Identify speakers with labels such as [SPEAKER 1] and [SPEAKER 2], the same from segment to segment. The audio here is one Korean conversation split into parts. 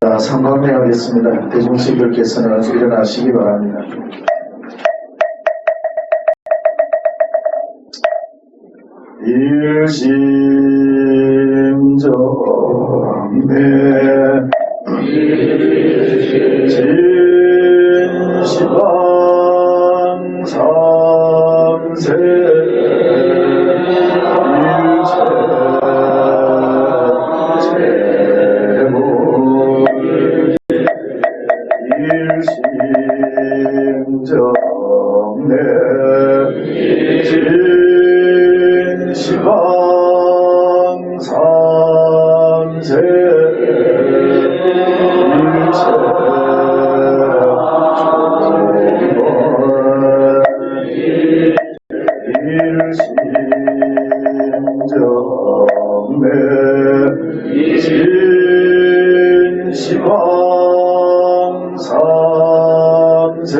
[SPEAKER 1] 자, 상담해야겠습니다. 대중수님들께서는 일어나시기 바랍니다. 일심정매 진시방 삼세 일심정매 진시방 삼세 일심정매 진시방 삼세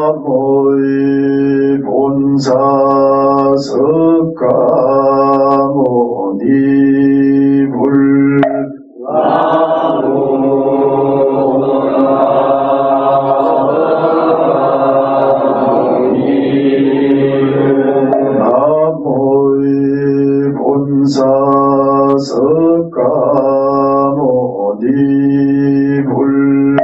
[SPEAKER 1] 나무의 본사 석가모니불 나무의 본사 석가모니불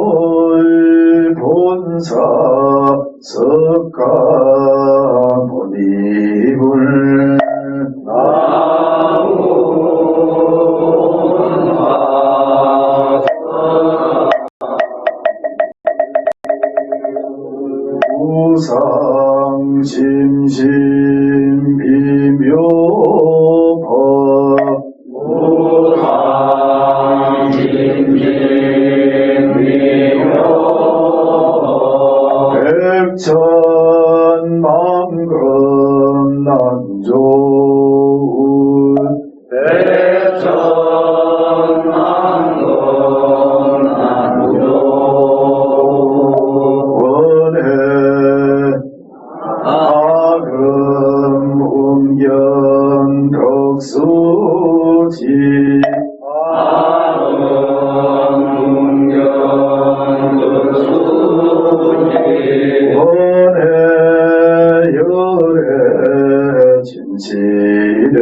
[SPEAKER 1] 나무의 본사 석가모니불 우상심심 비묘법 백천만금 난좋은 원해 아금 음견 덕수지 원해 열애 진실해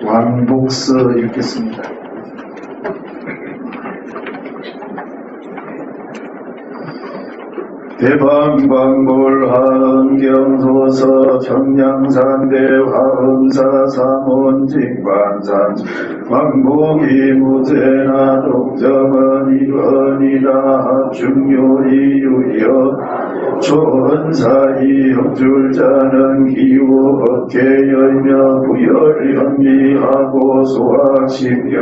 [SPEAKER 1] 왕복서 읽겠습니다. 대방광몰한경소서 평양산대 화엄사 삼원직반산 왕복이 무죄나 독점은 이건이다. 중요히 유여 조언사이 역줄자는 기후 어깨 열며 부열 연미하고 소학심여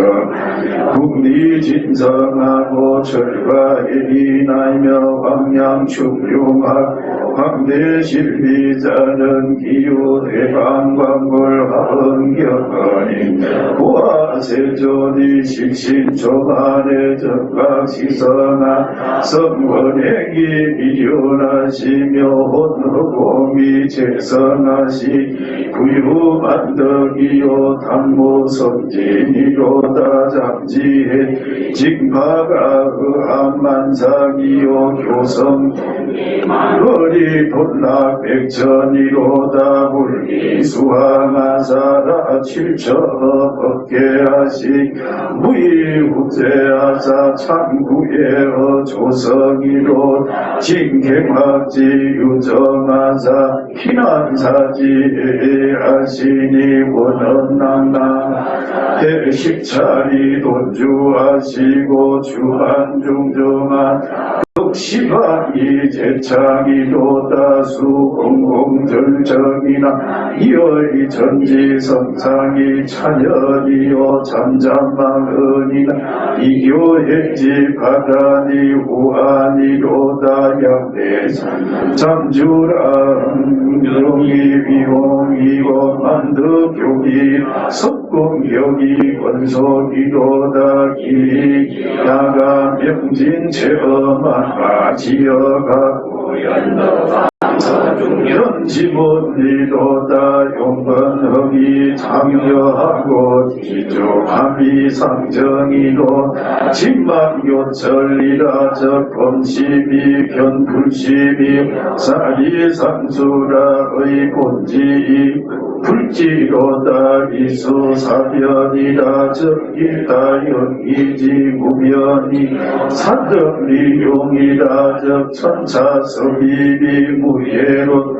[SPEAKER 1] 국리 진성하고 철과일이 나이며 황량충용하 황대 실비자는 기후 대방광골 하은경거니 보아세존이 식신초만의 적각 시성하 성원행이 미련하시며 혼허공이 재성하시 구유만덕이요 담모성진이로다 잠지해 징파가 의암만상이요 교성 거리 돈락 백천이로다 불기수하마사라 칠천업계하시 무이후제하사 참구예어 조성이로 징객막지 유정하사 피난사지하시니 원언낭낭 대식차리 돈주하시고 주한중정한 시바이 제창이로다 수공공절정이나 이어이 전지성상이 찬열이요 잠잠망은이나 이교행지 바다니 우한이로다 양대산 잠주랑 용이 위용이고 만득교기 석공격이 권속이로다 기 야가 명진 체험한 지어가고 연지문리로다 용건허기 참여하고 기조함이 상정이로 진망요철이라 적범심이 견불심이 사리상수라의 본지 불지로다 이수사변이라 적이다 연기지 무변이 사덕리용이라 적천차서비비 무예로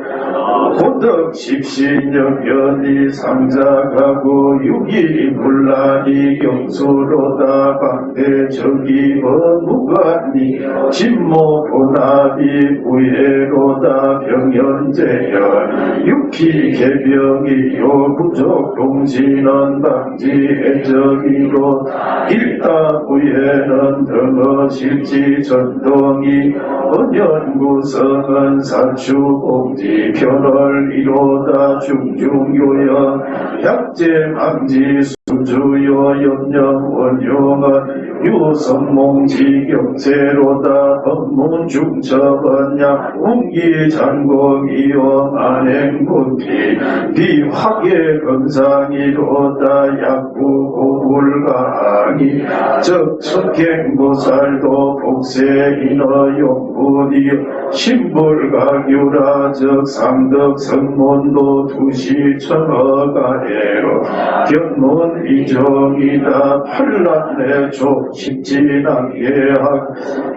[SPEAKER 1] 고덕 십신여견이 상작하고 유기불란이 경수로다 방대적이 무관이 진모고나비 무예로다 병연제열 육피개병이요 부족동지는 방지해적이로 일다부에는 등어실지 전동이 언연구성은 산추공지 편을 이로다 중중요여 약재망지 수주요 염려원용은 유성몽지경세로다 법문중첩언야 웅기장공이요 안행군비 비화계 금상이로다 약구고불가하니 적천갱보살도 복세인어 용분이 신불가규라 적상덕성문도 두시천어가해로 견문 이정이다 팔란내조 십진학예학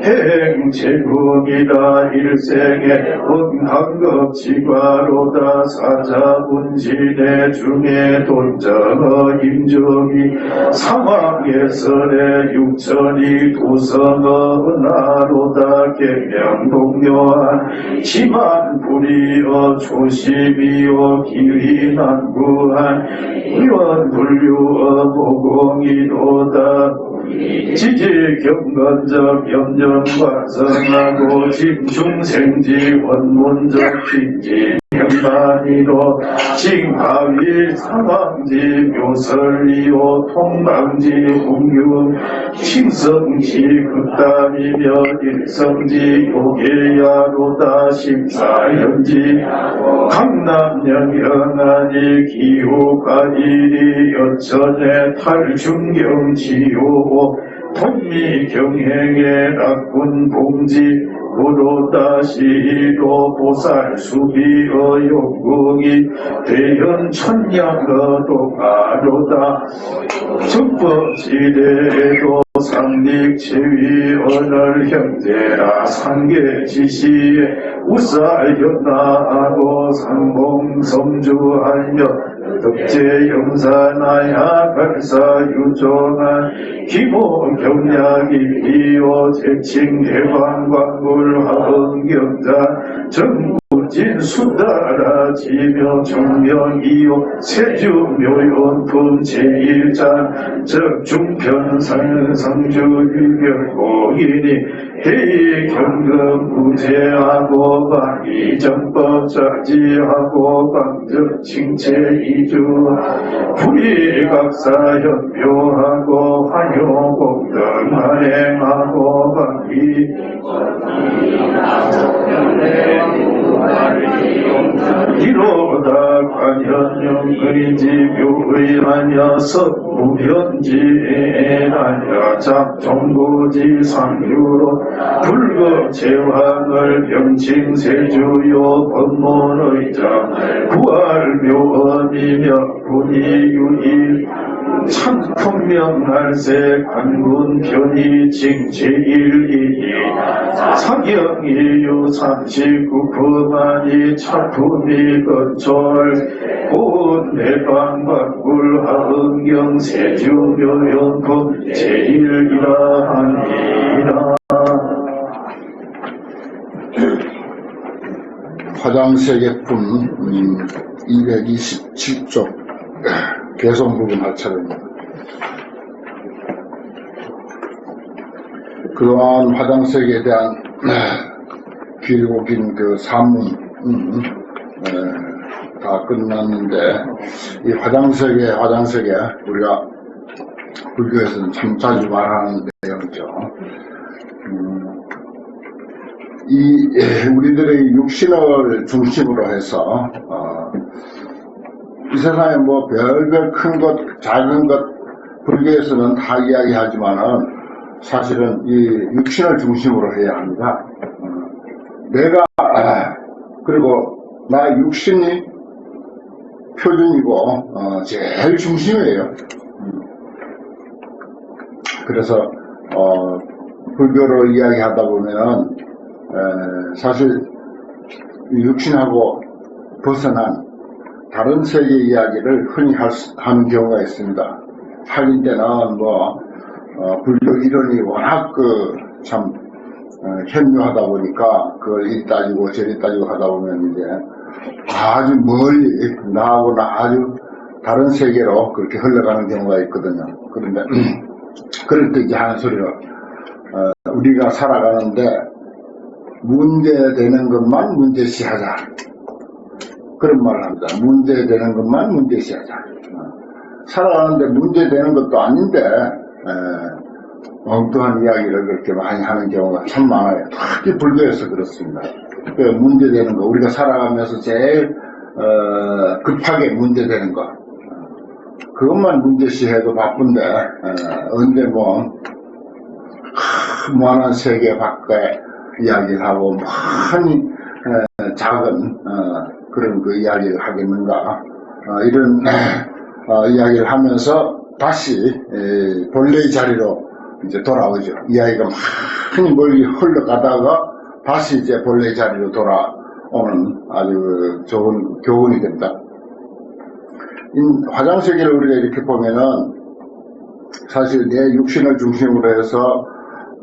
[SPEAKER 1] 행제국이다 일생에 은한급지과로다 사자분진의 중에 돈정어 임정이 사망예설의 육천이 도성어 은하로다 계명동묘한 지만불이여 조심이요 기휘난구한 이원불류어 모공이로다 지지경건적 염전과성하고 집중생지 원문적 빈지 현반이로 징하위 사방지 묘설이요 통방지 공유 칭성지 극담이며 일성지 요계야로다 심사현지 강남연영하니 기후가일이 여천의 탈중경지요 통미경행의 낙군봉지 구로다시로 보살수비어 용궁이 대현천량거 동아로다 축법지대도 상lik체위 언을 형제라 상계지시에 우사현나하고 상봉섬주하며 덕제 영산하야 발사 유종한 기모 경약이 비오 재칭 해방광물 화흥경자 정부진 수다라 지명 정명이요 세주묘연품 제1장 적중편상 성주 유별공인이 대의 경금 무죄하고 방위정법 자지하고 방적 칭체 이주 불이각사 현묘하고 환효공등 한행하고 방위 이로다 관현영의지 묘의하녀서 무현지에하여 잡종고지 상유로 불거제왕을 병칭세주요 법문의장 부활묘언이며 분이유이 참통명날세 관군 편의칭 제1이니 사경이유 39%만이 차품이 건철 고운 내방박굴 하흥경 세주묘연품 제1이라 하니라.
[SPEAKER 2] 화장세계품 227쪽 개성 부분 할 차례입니다. 그러한 화장세계에 대한 길고 긴 그 산문 다 끝났는데, 이 화장세계 우리가 불교에서는 참 자주 말하는 내용이죠. 우리들의 육신을 중심으로 해서 이 세상에 뭐 별별 큰 것, 작은 것 불교에서는 다 이야기하지만은 사실은 이 육신을 중심으로 해야 합니다. 내가 그리고 나 육신이 표준이고 제일 중심이에요. 그래서 불교를 이야기하다 보면은 사실 육신하고 벗어난 다른 세계 이야기를 흔히 하는 경우가 있습니다. 하긴 때는 불교 이론이 워낙 참 현묘하다 보니까 그걸 이리 따지고 저리 따지고 하다 보면 이제 아주 멀리 나하고는 아주 다른 세계로 그렇게 흘러가는 경우가 있거든요. 그런데 그럴 때 이제 하는 소리가 우리가 살아가는데 문제되는 것만 문제시하자, 그런 말을 합니다. 문제되는 것만 문제시하자. 살아가는데 문제되는 것도 아닌데 엉뚱한 이야기를 그렇게 많이 하는 경우가 참 많아요. 특히 불교에서 그렇습니다. 그 문제되는 거, 우리가 살아가면서 제일 급하게 문제되는 거, 그것만 문제시해도 바쁜데 언제 무한한 세계 밖에 이야기를 하고 많이 작은 그런 그 이야기를 하겠는가, 이런 이야기를 하면서 다시 본래의 자리로 이제 돌아오죠. 이야기가 많이 멀리 흘러가다가 다시 이제 본래의 자리로 돌아오는 아주 좋은 교훈이 됩니다. 화장세계를 우리가 이렇게 보면은 사실 내 육신을 중심으로 해서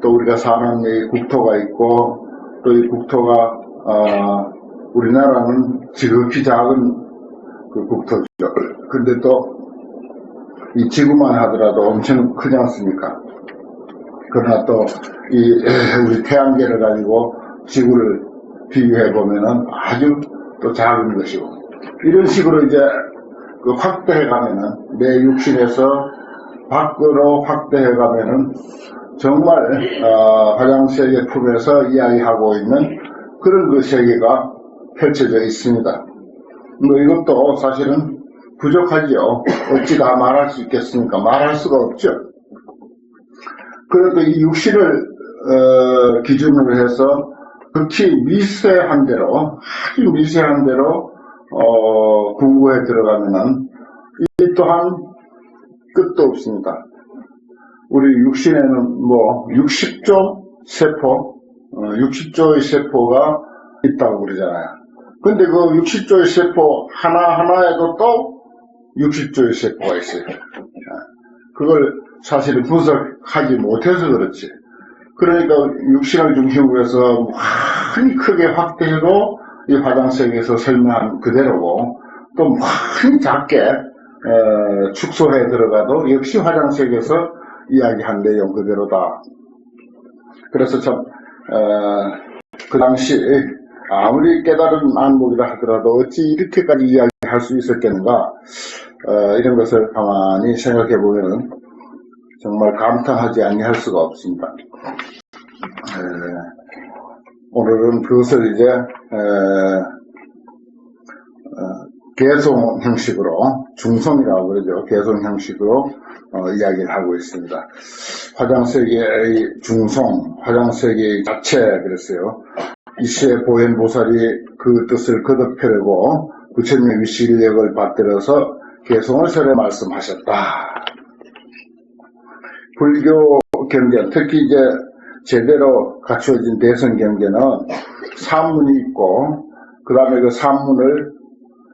[SPEAKER 2] 또 우리가 사는 이 국토가 있고, 또 이 국토가 우리나라는 지극히 작은 그 국토죠. 근데 또 이 지구만 하더라도 엄청 크지 않습니까? 그러나 또 우리 태양계를 가지고 지구를 비교해 보면은 아주 또 작은 것이고, 이런 식으로 이제 그 확대해 가면은 내 육신에서 밖으로 확대해 가면은 정말 화장세계 품에서 이야기하고 있는 그런 그 세계가 펼쳐져 있습니다. 이것도 사실은 부족하지요. 어찌 다 말할 수 있겠습니까? 말할 수가 없죠. 그래도 이 육신을 기준으로 해서 극히 미세한 대로, 아주 미세한 대로 궁구에 들어가면은 이 또한 끝도 없습니다. 우리 육신에는 60조 세포, 60조의 세포가 있다고 그러잖아요. 근데 그 60조의 세포 하나하나에도 또 60조의 세포가 있어요. 그걸 사실은 분석하지 못해서 그렇지. 그러니까 육신을 중심으로 해서 많이 크게 확대해도 이 화장세계에서 설명한 그대로고, 또 많이 작게 축소해 들어가도 역시 화장세계에서 이야기한 내용 그대로다. 그래서 참 그 당시 아무리 깨달은 안목이라 하더라도 어찌 이렇게까지 이야기할 수 있었겠는가, 이런 것을 가만히 생각해 보면은 정말 감탄하지 아니할 수가 없습니다. 오늘은 그것을 이제 개송 형식으로, 중송이라고 그러죠. 개송 형식으로 이야기를 하고 있습니다. 화장세계의 중송, 화장세계의 자체, 그랬어요. 이시의 보현보살이 그 뜻을 거듭하려고 부처님의 위시력을 받들어서 개송을 설해 말씀하셨다. 불교 경전, 특히 이제 제대로 갖추어진 대선 경전은 산문이 있고, 그 다음에 그 산문을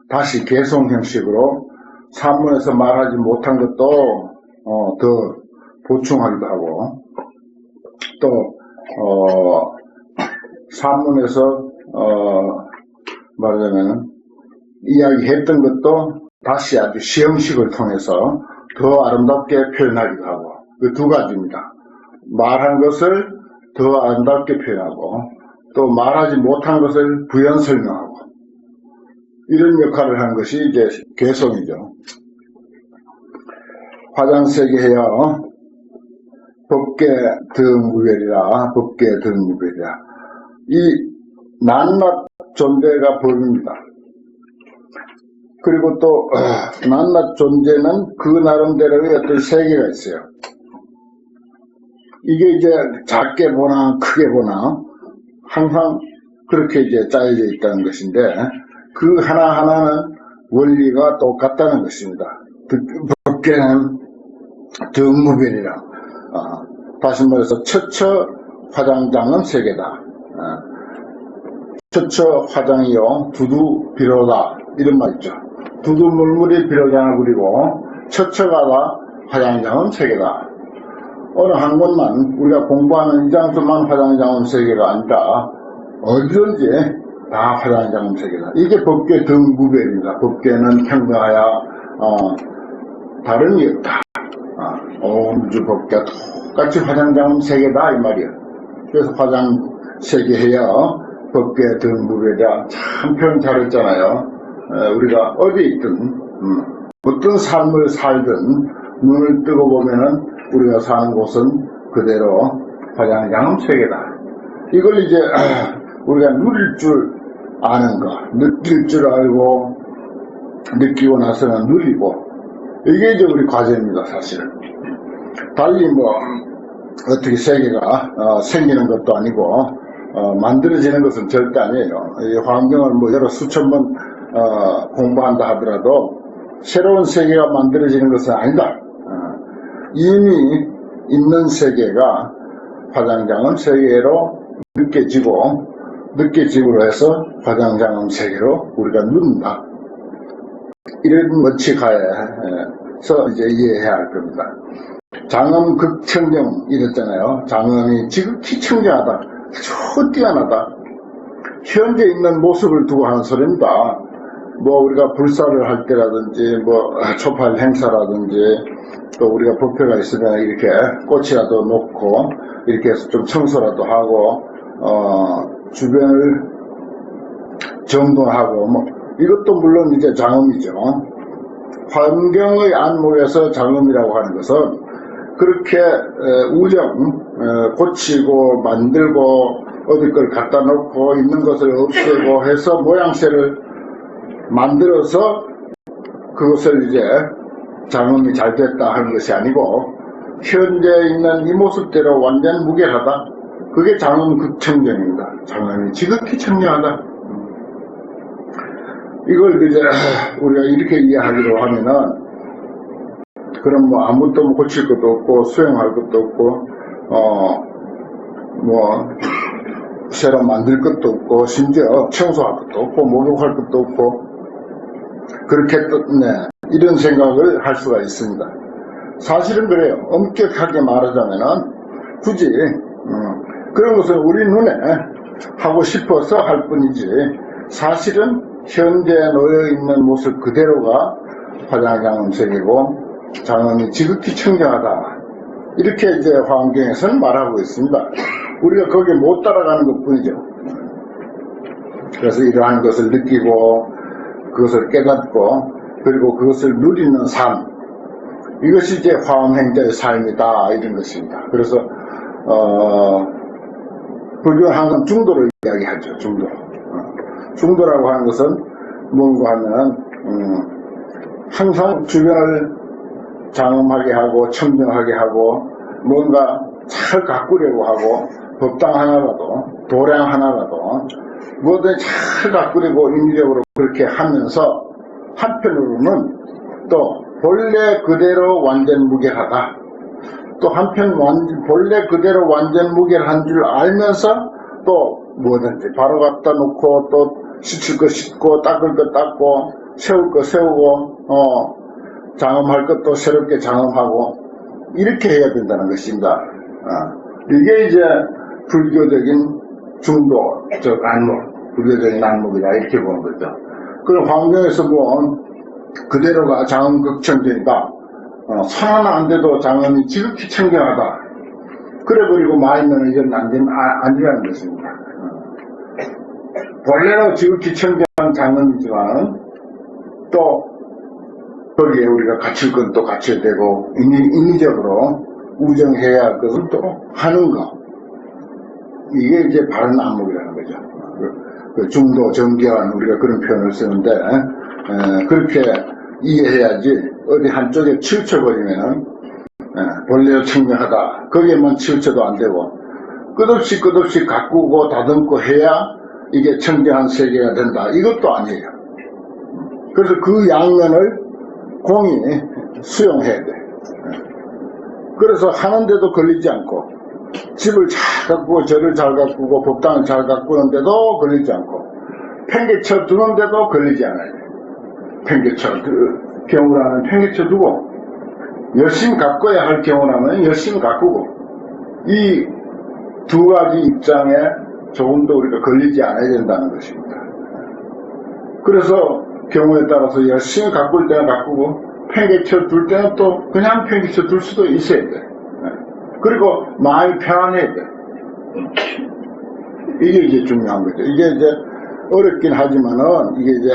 [SPEAKER 2] 다시 개송 형식으로 산문에서 말하지 못한 것도 더 보충하기도 하고, 또 산문에서 말하자면 이야기했던 것도 다시 아주 시형식을 통해서 더 아름답게 표현하기도 하고, 그 두 가지입니다. 말한 것을 더 아름답게 표현하고, 또 말하지 못한 것을 부연 설명하고, 이런 역할을 한 것이 이제 개송이죠. 화장세계여 법계 등무별이라, 법계 등무별이라. 이 낱낱 존재가 법입니다. 그리고 또 낱낱 존재는 그 나름대로의 어떤 세계가 있어요. 이게 이제 작게 보나 크게 보나 항상 그렇게 이제 짜여져 있다는 것인데, 그 하나하나는 원리가 똑같다는 것입니다. 법계는 등무별이라. 다시 말해서 처처 화장장은 세계다. 처처 화장이요 두두 비로다, 이런 말 있죠. 두두 물물이 비로장을 부리고 처처가다 화장장은 세계다. 어느 한 곳만 우리가 공부하는 이 장소만 화장장은 세계가 아니라 어디든지 다 화장장은 세계다. 이게 법계 등무별입니다. 법계는 평등하여 다른 이 없다. 우주 법계가 똑같이 화장장은 세계다, 이 말이에요. 그래서 화장세계해야 법계 등무별이라 참 표현 잘했잖아요. 우리가 어디 있든 어떤 삶을 살든 눈을 뜨고 보면은 우리가 사는 곳은 그대로 화장장은 세계다. 이걸 이제 우리가 누릴 줄 아는 거, 느낄 줄 알고 느끼고 나서는 누리고, 이게 이제 우리 과제입니다, 사실은. 달리 뭐 어떻게 세계가 생기는 것도 아니고 만들어지는 것은 절대 아니에요. 이 환경을 뭐 여러 수천 번 공부한다 하더라도 새로운 세계가 만들어지는 것은 아니다. 이미 있는 세계가 화장장은 세계로 느껴지고 해서 화장장은 세계로 우리가 누른다. 이런 원칙하에서 이제 이해해야 할 겁니다. 장엄 극청정 이랬잖아요. 장엄이 지극히 청정하다, 아주 뛰어나다. 현재 있는 모습을 두고 하는 소리입니다. 뭐 우리가 불사를 할 때라든지 뭐 초팔 행사라든지 또 우리가 법회가 있으면 이렇게 꽃이라도 놓고 이렇게 해서 좀 청소라도 하고 주변을 정돈하고 뭐 이것도 물론 이제 장엄이죠. 환경의 안목에서 장엄이라고 하는 것은 그렇게 고치고 만들고 어디 걸 갖다 놓고 있는 것을 없애고 해서 모양새를 만들어서 그것을 이제 장엄이 잘 됐다 하는 것이 아니고, 현재 있는 이 모습대로 완전 무결하다. 그게 장엄 극청정입니다. 장엄이 지극히 청정하다. 이걸 이제 우리가 이렇게 이해하기로 하면은, 그럼 뭐 아무것도 뭐 고칠 것도 없고 수행할 것도 없고 뭐 새로 만들 것도 없고 심지어 청소할 것도 없고 목욕할 것도 없고 그렇게 이런 생각을 할 수가 있습니다. 사실은 그래요. 엄격하게 말하자면은 굳이 그런 것을 우리 눈에 하고 싶어서 할 뿐이지, 사실은 현재 놓여있는 모습 그대로가 화장장엄색이고 장엄이 지극히 청정하다, 이렇게 이제 화엄경에서는 말하고 있습니다. 우리가 거기에 못 따라가는 것 뿐이죠. 그래서 이러한 것을 느끼고 그것을 깨닫고 그리고 그것을 누리는 삶, 이것이 이제 화엄행자의 삶이다, 이런 것입니다. 그래서 불교는 항상 중도를 이야기하죠. 중도라고 하는 것은 뭔가 하면 항상 주변을 장엄하게 하고 청정하게 하고 뭔가 잘 가꾸려고 하고, 법당 하나라도 도량 하나라도 뭐든 잘 가꾸려고 인위적으로 그렇게 하면서 한편으로는 또 본래 그대로 완전 무결하다, 또 한편 본래 그대로 완전 무결한 줄 알면서 또 뭐든지 바로 갖다 놓고 또 씻을 거 씻고 닦을 거 닦고 세울 거 세우고 장엄할 것도 새롭게 장엄하고, 이렇게 해야 된다는 것입니다. 이게 이제 불교적인 중도적 안목, 불교적인 안목이다, 이렇게 보는 거죠. 그럼 화엄경에서 본 그대로가 장엄 극청정이다, 손 하나 안 돼도 장엄이 지극히 청정하다, 그래버리고 말면 이건 아니라는 것입니다. 본래는 지극히 청정한 장엄이지만 또 거기에 우리가 갖출 건 또 갖춰야 되고, 인위적으로 우정해야 할 것은 또 하는 거, 이게 이제 바른 안목이라는 거죠. 그 중도 정견, 우리가 그런 표현을 쓰는데 그렇게 이해해야지, 어디 한쪽에 치우쳐버리면은 본래로 청정하다, 거기에만 치우쳐도 안 되고 끝없이 가꾸고 다듬고 해야 이게 청정한 세계가 된다, 이것도 아니에요. 그래서 그 양면을 공이 수용해야 돼. 그래서 하는데도 걸리지 않고, 집을 잘 가꾸고 절을 잘 가꾸고 법당을 잘 가꾸는데도 걸리지 않고, 팽개쳐 두는데도 걸리지 않아요. 팽개쳐 경우라면 팽개쳐 두고, 열심히 가꿔야 할 경우라면 열심히 가꾸고, 이 두 가지 입장에 조금 더 우리가 걸리지 않아야 된다는 것입니다. 그래서 경우에 따라서 열심히 가꿀 때는 가꾸고, 팽개쳐 둘 때는 또 그냥 팽개쳐 둘 수도 있어야 돼. 그리고 마음이 편안해야 돼. 이게 이제 중요한 거죠. 이게 이제 어렵긴 하지만은 이게 이제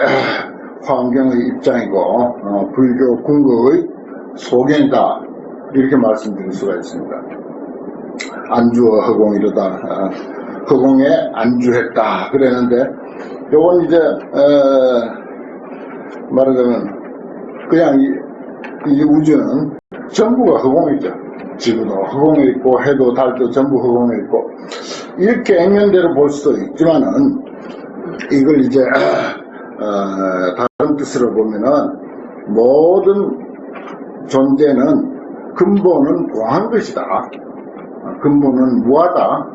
[SPEAKER 2] 화엄경의 입장이고 불교 궁극의 소견이다, 이렇게 말씀드릴 수가 있습니다. 안주어 허공이로다, 허공에 안주했다 그랬는데, 요건 이제 말하자면 그냥 이 우주는 전부가 허공이죠. 지구도 허공에 있고 해도 달도 전부 허공에 있고, 이렇게 액면대로 볼 수도 있지만은 이걸 이제 다른 뜻으로 보면은 모든 존재는 근본은 공한 것이다, 근본은 무하다,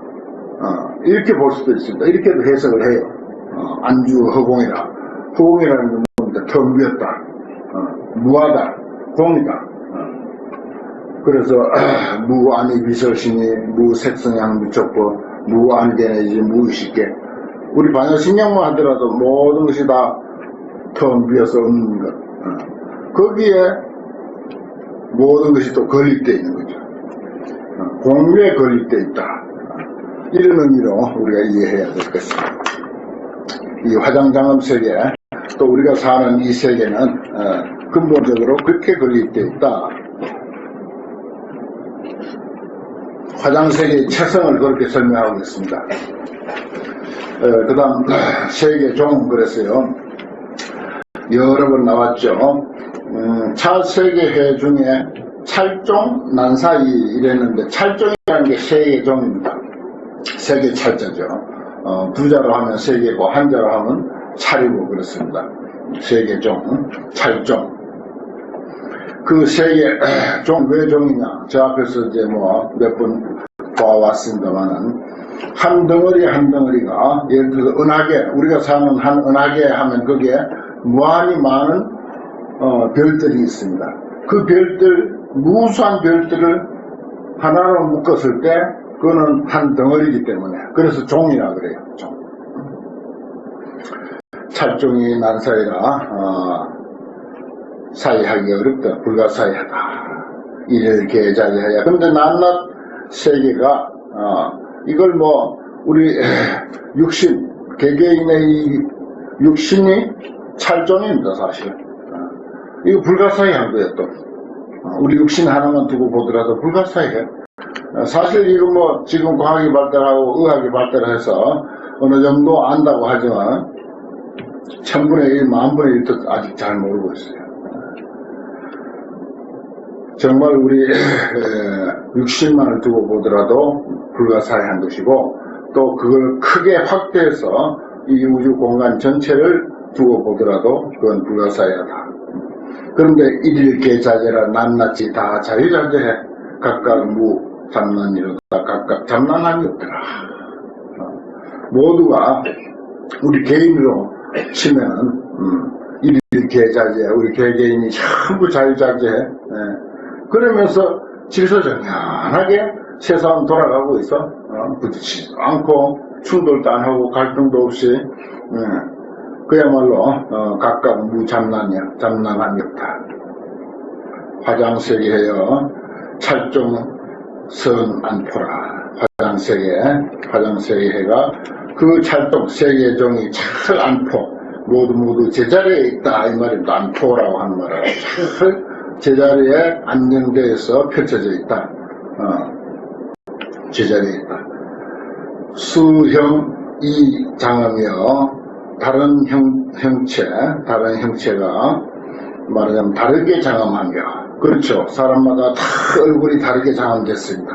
[SPEAKER 2] 이렇게 볼 수도 있습니다. 이렇게도 해석을 해요. 안주 허공이라, 허공이라는 건 뭡니까? 텅 비었다, 무하다, 공이다. 그래서 무안이 비설신이 무색성향 무척보 무안견이지 무의식계, 우리 반야신경만 하더라도 모든 것이 다 텅 비어서 없는 것, 거기에 모든 것이 또 걸립되어 있는 거죠. 공유에 걸립되어 있다, 이런 의미로 우리가 이해해야 될 것입니다. 이 화장장엄 세계, 또 우리가 사는 이 세계는 근본적으로 그렇게 걸립되어 있다. 화장세계의 체성을 그렇게 설명하고 있습니다. 그 다음 세계종, 그랬어요. 여러 번 나왔죠. 찰세계해 중에 찰종, 난사이 이랬는데, 찰종이라는 게 세계종입니다. 세계 찰자죠. 두자로 하면 세계고 한자로 하면 찰이고 그렇습니다. 세계종, 찰종. 그 세계종, 왜 종이냐? 저 앞에서 이제 뭐 몇 번 봐왔습니다만은, 한 덩어리 한 덩어리가, 예를 들어서 은하계, 우리가 사는 한 은하계 하면 거기에 무한히 많은 별들이 있습니다. 그 별들, 무수한 별들을 하나로 묶었을 때 그거는 한 덩어리이기 때문에 그래서 종이라 그래요. 종. 찰종이 난사이라 사이하기 어렵다. 불가사의하다. 일일 계자리하야. 근데 낱낱 세계가 이걸 뭐 우리 육신 개개인의 이 육신이 찰종입니다. 사실 이거 불가사의한 거예요. 또 우리 육신 하나만 두고 보더라도 불가사의해. 사실 이거 뭐 지금 과학이 발달하고 의학이 발달해서 어느 정도 안다고 하지만 1000분의 1, 10,000분의 1도 아직 잘 모르고 있어요. 정말 우리 육신만을 두고 보더라도 불가사의한 것이고 또 그걸 크게 확대해서 이 우주 공간 전체를 두고 보더라도 그건 불가사의하다. 그런데 일일계자재라 낱낱이 다 자유자재해. 각각 무잠난이로다. 각각 잠난함이 없더라. 모두가 우리 개인으로 치면은 일일계자재, 우리 개개인이 전부 자유자재해. 그러면서 질서정연하게 세상 돌아가고 있어. 부딪히지도 않고 충돌도 안 하고 갈등도 없이 그야말로 각각 무잠난이야. 잠난함이 없다. 화장세계여 찰종 선안포라. 화장세계해가 그 찰종 세계종이 찰 안포 모두 제자리에 있다 이 말입니다. 안포라고 하는 말은 찰 제자리에 안정되어서 펼쳐져 있다. 제자리에 있다. 수형 이장엄이여 다른 다른 형체가 말하자면 다르게 장엄하며 그렇죠. 사람마다 다 얼굴이 다르게 장엄됐습니다.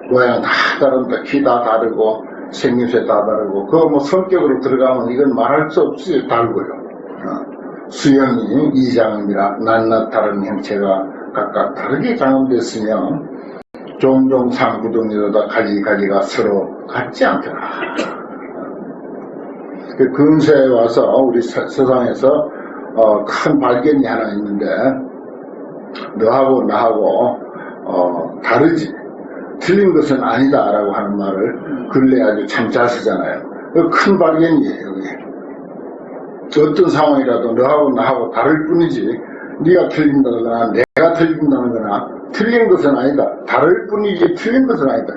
[SPEAKER 2] 모양 다 다른다. 키 다 다르고 생김새 다 다르고 그거 뭐 성격으로 들어가면 이건 말할 수 없이 다르고요. 수형이 이장엄이라 낱낱 다른 형체가 각각 다르게 장엄됐으며 종종 상구동이로다 가지가지가 서로 같지 않더라. 그 근세에 와서 우리 세상에서 큰 발견이 하나 있는데 너하고 나하고 다르지 틀린 것은 아니다 라고 하는 말을 근래 아주 참 잘 쓰잖아요. 큰 발견이에요. 어떤 상황이라도 너하고 나하고 다를 뿐이지 네가 틀린다거나 내가 틀린다거나 틀린 것은 아니다. 다를 뿐이지 틀린 것은 아니다.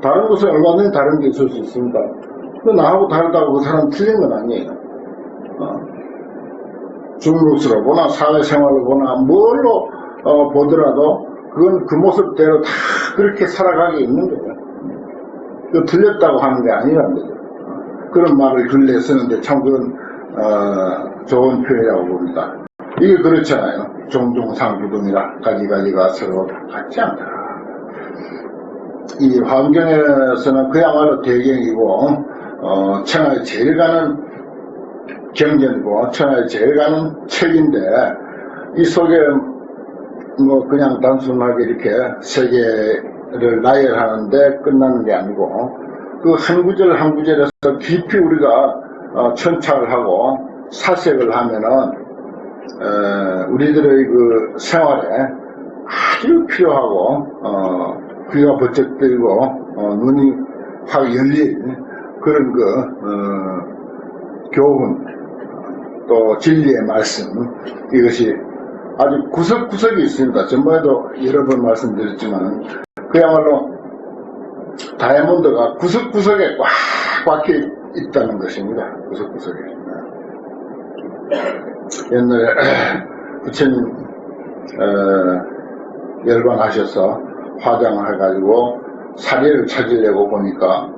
[SPEAKER 2] 다른 것은 얼마든지 다른 게 있을 수 있습니다. 나하고 다르다고 그 사람 틀린 건 아니에요. 중국으로 보나 사회생활로 보나 뭘로 보더라도 그건 그 모습대로 다 그렇게 살아가게 있는 거예요. 그 틀렸다고 하는 게 아니라는 거죠. 그런 말을 근래에 쓰는데 참 그건 좋은 표현이라고 봅니다. 이게 그렇잖아요. 종종 상구동이라 가지가지가 서로 같지 않다. 이 환경에서는 그야말로 대경이고 천하에 제일 가는 경전이고 천하에 제일 가는 책인데 이 속에 뭐 그냥 단순하게 이렇게 세계를 나열하는데 끝나는 게 아니고 그 한 구절 한 구절에서 깊이 우리가 천착을 하고 사색을 하면은 우리들의 그 생활에 아주 필요하고 귀가 번쩍 뜨이고 눈이 확 열린 그런 교훈 또 진리의 말씀 이것이 아주 구석구석이 있습니다. 전번에도 여러 번 말씀드렸지만 그야말로 다이아몬드가 구석구석에 꽉 박혀 있다는 것입니다. 구석구석에. 옛날에 부처님 열반하셔서 화장을 해가지고 사리를 찾으려고 보니까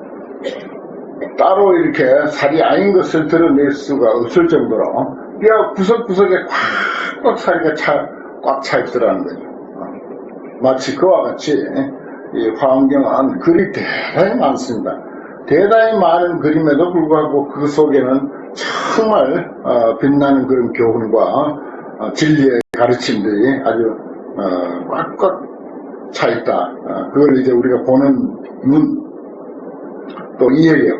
[SPEAKER 2] 따로 이렇게 살이 아닌 것을 드러낼 수가 없을 정도로 뼈 구석구석에 꽉 사리가 꽉 차 있더라는 거죠. 마치 그와 같이 이 화엄경은 글이 대단히 많습니다. 대단히 많은 그림에도 불구하고 그 속에는 정말 빛나는 그런 교훈과 진리의 가르침들이 아주 꽉꽉 차 있다. 그걸 이제 우리가 보는 눈 또 이해력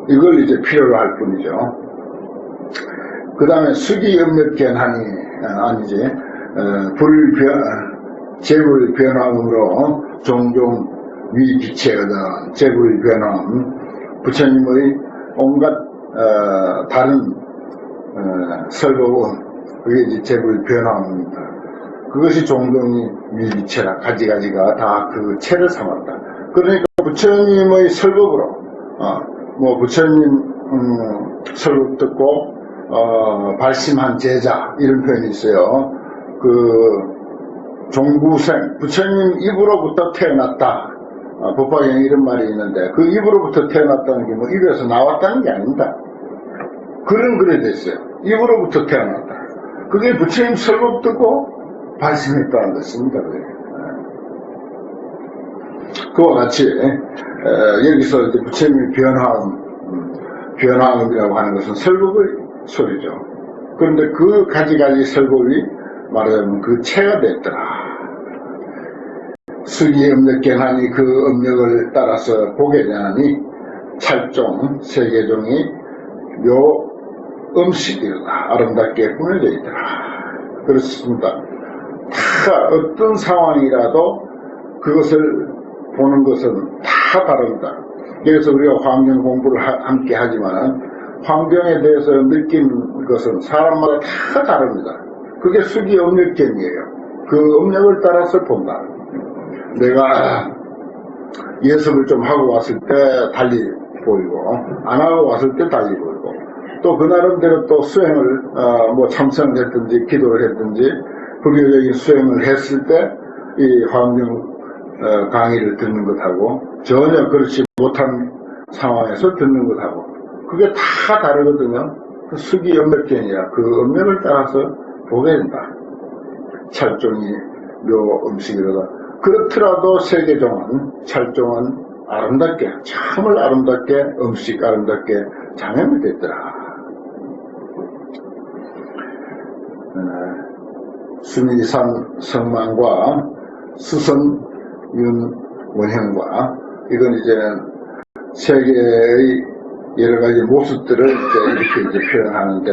[SPEAKER 2] 이걸 이제 필요로 할 뿐이죠. 그 다음에 수기염력견하니 아니지 재불변함으로 종종 위기체거든. 재불변함, 부처님의 온갖 다른 설법은 그게 이제 재불변함입니다. 그것이 종종 위기체라 가지가지가 다 그 체를 삼았다. 그러니까 부처님의 설법으로 뭐 부처님 설법 듣고 발심한 제자 이런 표현이 있어요. 그 종구생, 부처님 입으로부터 태어났다. 법화경에 이런 말이 있는데 그 입으로부터 태어났다는 게 뭐 입에서 나왔다는 게 아닙니다. 글은 그래 됐어요. 입으로부터 태어났다. 그게 부처님 설법 듣고 발심했다는 것입니다. 그와 같이 여기서 이제 부처님의 변화음이라고 하는 것은 설법의 소리죠. 그런데 그 가지가지 설법이 말하자면 그 체가 됐더라. 수기 음력견하니 그 음력을 따라서 보게 되나니 찰종 세계종이 묘 음식이로다. 아름답게 꾸며져 있더라. 그렇습니다. 다 어떤 상황이라도 그것을 보는 것은 다 다릅니다. 그래서 우리가 환경 공부를 함께 하지만 환경에 대해서 느낀 것은 사람마다 다 다릅니다. 그게 수기 음력견이에요. 그 음력을 따라서 본다. 내가 예습을 좀 하고 왔을 때 달리 보이고 안 하고 왔을 때 달리 보이고 또 그 나름대로 또 수행을 뭐 참선을 했든지 기도를 했든지 불교적인 수행을 했을 때 이 환경 강의를 듣는 것하고 전혀 그렇지 못한 상황에서 듣는 것하고 그게 다 다르거든요. 그 수기 음력견이야. 그 음력을 따라서 보게 된다. 찰종이 묘 음식이로다. 그렇더라도 세계종은 찰종은 아름답게 참을 아름답게 음식 아름답게 장염이 됐더라. 수미산 성망과 수선윤 원형과 이건 이제는 세계의 여러 가지 모습들을 이렇게 표현하는데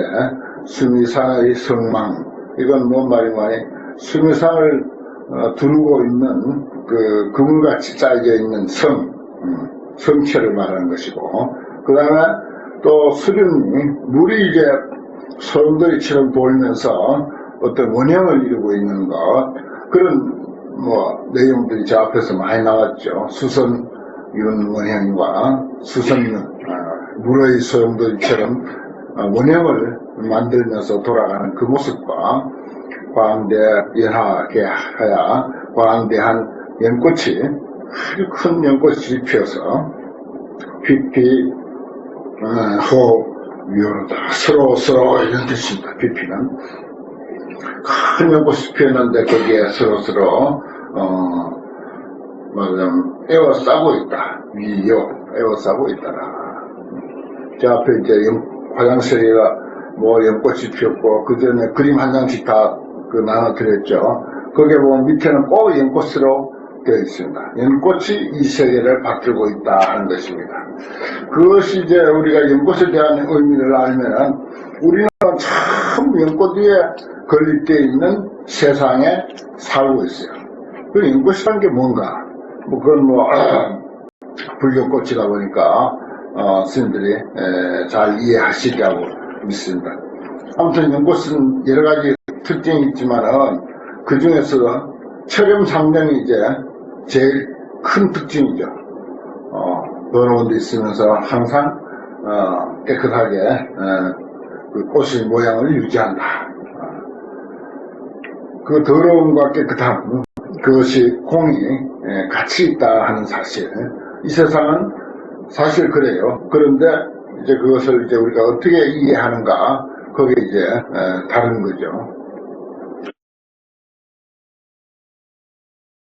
[SPEAKER 2] 수미산의 성망 이건 뭔 말이냐면 수미산을 두르고 있는 그 그물같이 짜여져 있는 성체를 말하는 것이고 그 다음에 또 수륜이 물이 이제 소용돌이처럼 돌면서 어떤 원형을 이루고 있는 것 그런 뭐 내용들이 저 앞에서 많이 나왔죠. 수선윤 원형과 수선윤 물의 소용돌이처럼 원형을 만들면서 돌아가는 그 모습과 광대 연하게하야 광대한 연꽃이 아주 큰 연꽃이 피어서 피피 호 위로다 서로 이런 뜻입니다. 피피는 큰 연꽃이 피었는데 거기에 서로 말하자면 에워싸고 있다. 위요 에워싸고 있다라. 저 앞에 이제 화장실이가 뭐 연꽃이 피었고 그 전에 그림 한 장씩 다 나눠드렸죠. 거기에 보면 밑에는 꼭 연꽃으로 되어 있습니다. 연꽃이 이 세계를 바꾸고 있다 하는 것입니다. 그것이 이제 우리가 연꽃에 대한 의미를 알면은 우리는 참 연꽃 위에 건립되어 있는 세상에 살고 있어요. 그 연꽃이라는 게 뭔가? 뭐 그건 뭐 불교꽃이다 보니까 스님들이 잘 이해하시리라고 믿습니다. 아무튼 연꽃은 여러 가지 특징이 있지만은 그 중에서 철염상명이 이제 제일 큰 특징이죠. 더러운 데 있으면서 항상 깨끗하게 그 꽃의 모양을 유지한다. 그 더러움과 깨끗함 그것이 공이 같이 있다 하는 사실. 이 세상은 사실 그래요. 그런데 이제 그것을 이제 우리가 어떻게 이해하는가 거기에 이제 다른 거죠.